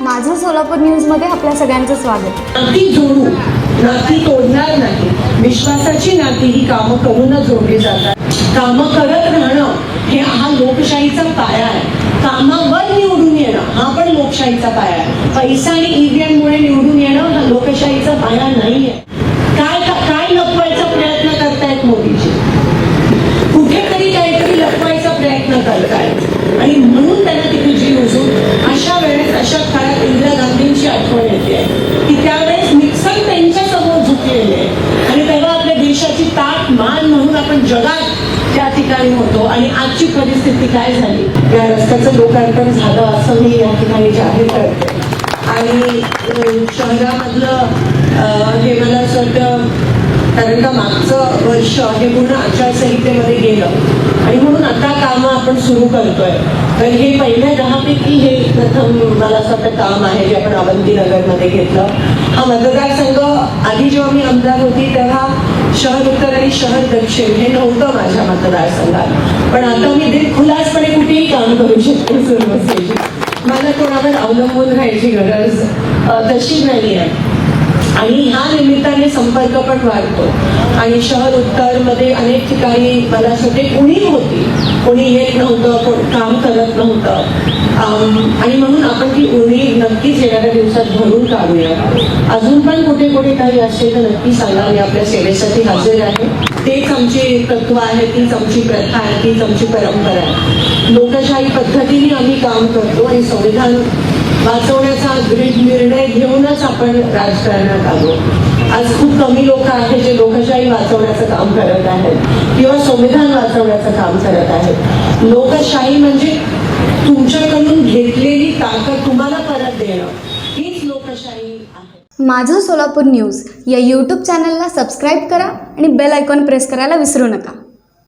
माझं सोलापूर न्यूजमध्ये आपल्या सगळ्यांचं स्वागत। नाती जोडू, नाती तोडणार नाही, विश्वासाची नाती ही कामं करूनच जोडली जातात। कामं करत राहणं हा लोकशाहीचा पाया आहे। कामावर निवडून येणं हा पण लोकशाहीचा पाया आहे। पैसा आणि ईव्हीएम मुळे निवडून येणं हा लोकशाहीचा पाया नाहीये। काय लपवायचा प्रयत्न करतायत मोदीजी, कुठेतरी काहीतरी लपवायचा प्रयत्न करतायत आणि म्हणून त्यांना तिथे जीव उजून अशा वेळेस अशा काळात इंदिरा गांधींची आठवण येते की त्यावेळेस निक्सन त्यांच्या समोर झुकलेले आणि तेव्हा आपल्या देशाची ताट मान म्हणून आपण जगात त्या ठिकाणी होतो आणि आजची परिस्थिती काय झाली। या रस्त्याचं लोकार्पण झालं असं मी या ठिकाणी जाहीर करते आणि शहरामधलं हे मला असं वाटतं, कारण का मागचं वर्ष हे पूर्ण आचारसंहितेमध्ये गेलं आणि म्हणून आता कामं आपण सुरू करतोय। तर हे पहिल्या 10 पैकी हे प्रथम मला असं वाटतं काम आहे जे आपण अवंतीनगरमध्ये घेतलं। हा मतदारसंघ आधी जेव्हा मी आमदार होती तेव्हा शहर उत्तर आणि शहर दक्षिण हे नव्हतं माझ्या मतदारसंघात, पण आता मी दिलखुलासपणे कुठेही काम करू शकते। सर्व मला कोणावर अवलंबून राहायची गरज तशी नाही आहे आणि ह्या निमित्ताने संपर्क पण वाढतो आणि शहर उत्तर मध्ये अनेक ठिकाणी मला असं ते उणीव होती, कोणी येत नव्हतं, कोण काम करत नव्हतं आणि म्हणून आपण ती उणीव नक्कीच येणाऱ्या दिवसात भरून काढूया। अजून पण कुठे कुठे काही असेल तर नक्की सांगा, मी आपल्या सेवेसाठी हजर आहे। तेच आमचे तत्व आहे, तीच आमची प्रथा आहे, तीच आमची परंपरा आहे। लोकशाही पद्धतीने आम्ही काम करतो आणि संविधान वाचवण्याचा दृढ निर्णय घेऊनच आपण राजकारणात आलो। आज खूप कमी लोक आहेत जे लोकशाही वाचवण्याचं काम करत आहेत किंवा संविधान वाचवण्याचं काम करत आहेत। लोकशाही म्हणजे तुमच्याकडून घेतलेली ताकद तुम्हाला परत देणं, हीच लोकशाही आहे। माझं सोलापूर न्यूज या यूट्यूब चॅनलला सबस्क्राईब करा आणि बेल आयकॉन प्रेस करायला विसरू नका।